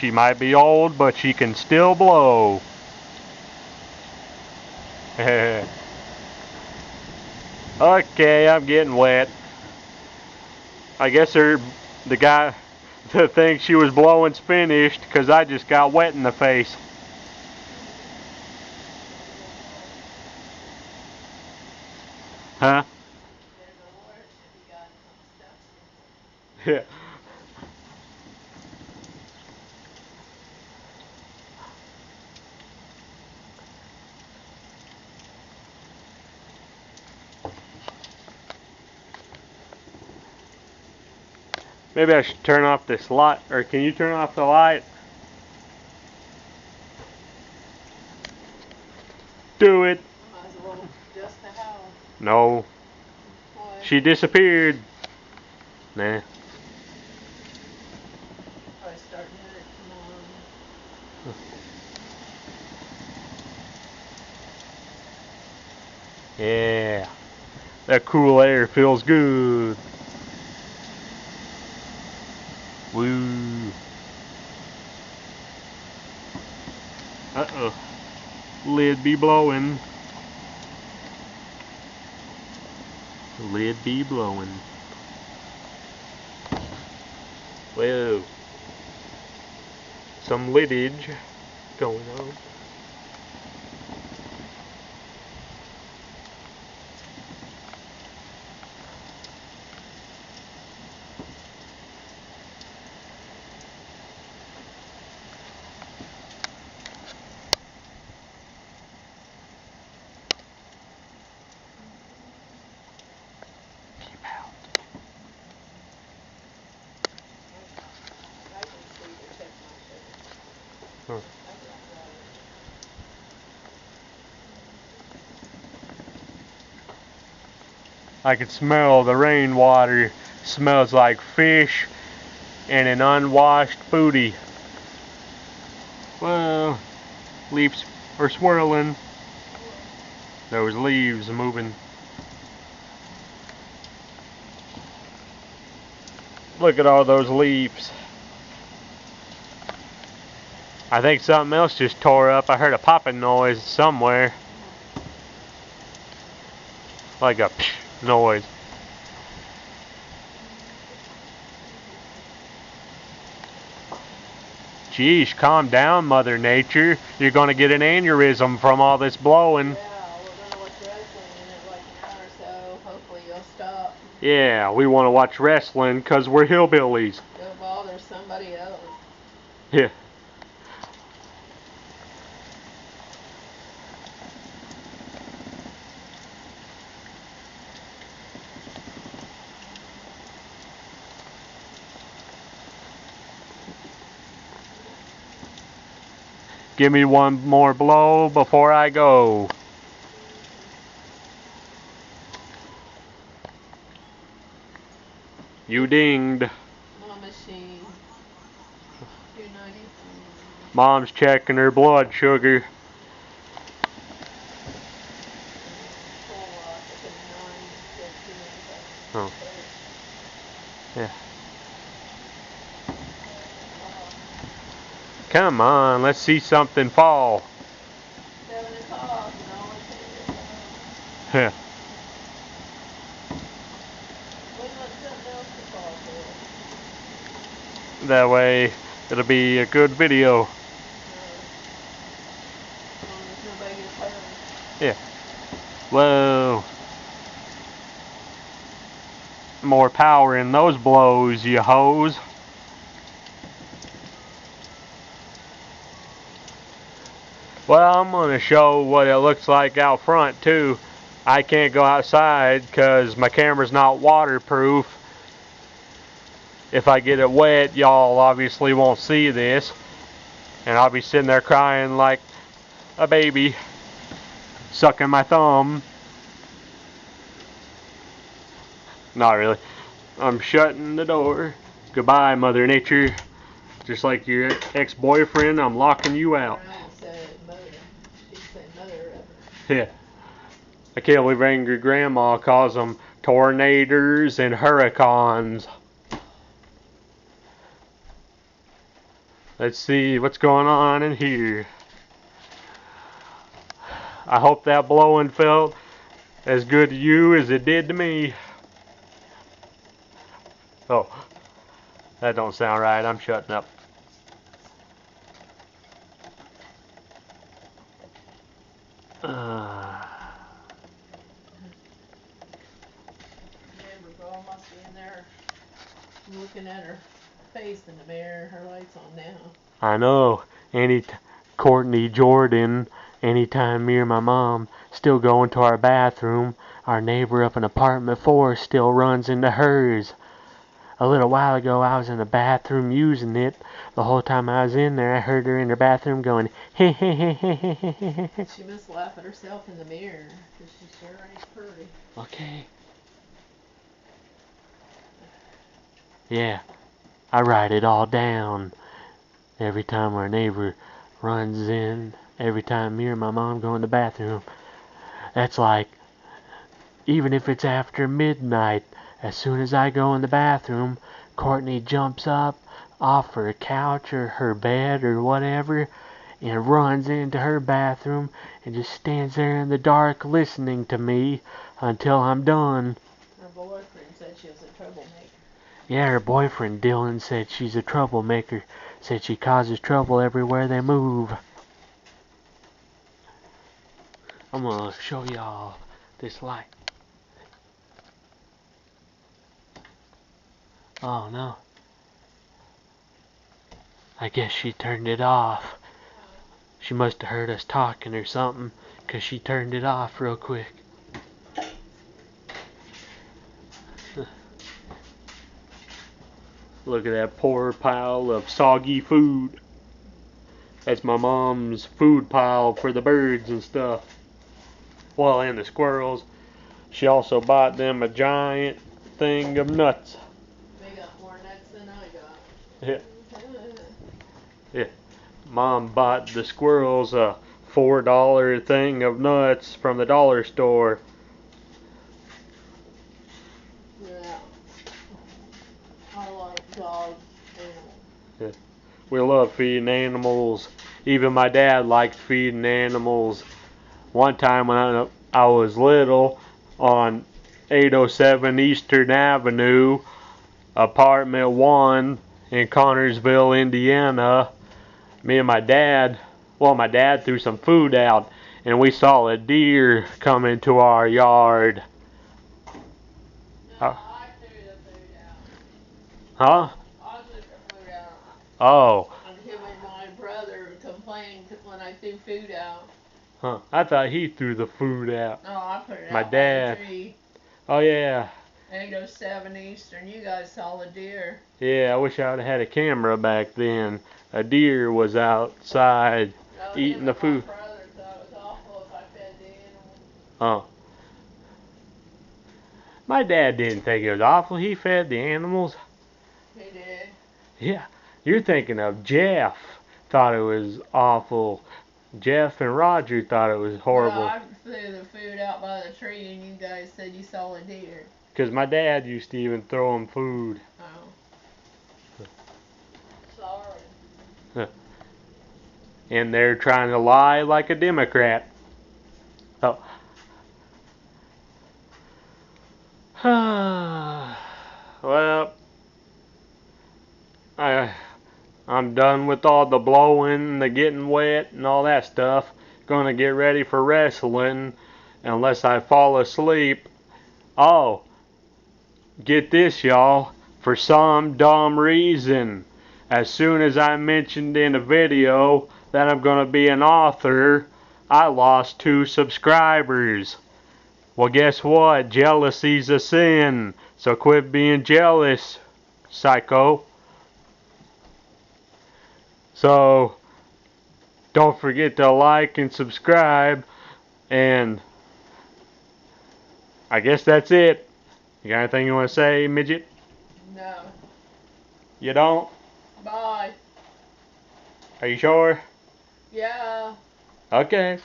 She might be old, but she can still blow. Okay, I'm getting wet. I guess the thing she was blowing's finished because I just got wet in the face. Huh? Yeah. Maybe I should turn off this light, or can you turn off the light? Do it. Might as well just the house. No. Why? She disappeared. Nah. Probably starting it tomorrow. Yeah. That cool air feels good. Woo. Uh-oh. Lid be blowing. Lid be blowing. Whoa. Some liddage going on. Huh. I can smell the rainwater. Smells like fish and an unwashed booty. Well, leaves are swirling. Those leaves moving. Look at all those leaves. I think something else just tore up. I heard a popping noise somewhere. Like a psh noise. Geesh, calm down, Mother Nature. You're gonna get an aneurysm from all this blowing. Yeah, we're gonna watch wrestling in like an hour or so. Hopefully you'll stop. Yeah, we want to watch wrestling because we're hillbillies. Go bother somebody else. Yeah. Give me one more blow before I go. You dinged. My machine. 293. Mom's checking her blood sugar. Oh. Yeah. Come on, let's see something fall. 7 o'clock. Yeah. That way, it'll be a good video. Yeah. Whoa. More power in those blows, you hoes. Well, I'm going to show what it looks like out front, too. I can't go outside because my camera's not waterproof. If I get it wet, y'all obviously won't see this. And I'll be sitting there crying like a baby, sucking my thumb. Not really. I'm shutting the door. Goodbye, Mother Nature. Just like your ex-boyfriend, I'm locking you out. Yeah. I can't believe Angry Grandma calls them tornadoes and hurricanes. Let's see what's going on in here. I hope that blowing felt as good to you as it did to me. Oh, that don't sound right. I'm shutting up. Amber girl must be in there looking at her face in the mirror. Her light's on now. I know. Courtney Jordan, anytime me or my mom still go into our bathroom, our neighbor up in apartment 4 still runs into hers. A little while ago, I was in the bathroom using it. The whole time I was in there, I heard her in her bathroom going, hey, hey, hey, hey, hey, hey, hey, hey. She must laugh at herself in the mirror, 'cause she sure ain't pretty. Okay. Yeah, I write it all down. Every time our neighbor runs in, every time me or my mom go in the bathroom. That's like, even if it's after midnight, as soon as I go in the bathroom, Courtney jumps up off her couch or her bed or whatever and runs into her bathroom and just stands there in the dark listening to me until I'm done. Her boyfriend said she was a troublemaker. Yeah, her boyfriend Dylan said she's a troublemaker. Said she causes trouble everywhere they move. I'm gonna show y'all this light. Oh no. I guess she turned it off. She must have heard us talking or something, 'cause she turned it off real quick. Look at that poor pile of soggy food. That's my mom's food pile for the birds and stuff. Well, and the squirrels. She also bought them a giant thing of nuts. They got more nuts than I got. Yeah. Yeah. Mom bought the squirrels a $4 thing of nuts from the dollar store. Yeah. I like dogs, animals. Yeah. We love feeding animals. Even my dad liked feeding animals. One time when I was little, on 807 Eastern Avenue, apartment 1 in Connersville, Indiana, me and my dad threw some food out and we saw a deer come into our yard. No, I threw the food out. Huh? I threw the food out. Oh. And him and my brother complained when I threw food out. Huh. I thought he threw the food out. No, I put it My out dad. by the tree. Oh yeah. 807 Eastern. You guys saw the deer. Yeah, I wish I would have had a camera back then. A deer was outside eating the food. My brother thought it was awful if I fed the animals. Oh. My dad didn't think it was awful. He fed the animals. He did. Yeah. You're thinking of Jeff. Thought it was awful. Jeff and Roger thought it was horrible. No, I threw the food out by the tree and you guys said you saw a deer. Because my dad used to even throw him food. Oh. Sorry. And they're trying to lie like a Democrat. Oh. Well, I'm done with all the blowing, the getting wet, and all that stuff. Gonna get ready for wrestling, unless I fall asleep. Oh, get this, y'all. For some dumb reason, as soon as I mentioned in a video that I'm gonna be an author, I lost 2 subscribers. Well, guess what? Jealousy's a sin. So quit being jealous, psycho. So, don't forget to like and subscribe. And I guess that's it. You got anything you want to say, midget? No. You don't? Bye. Are you sure? Yeah. Okay.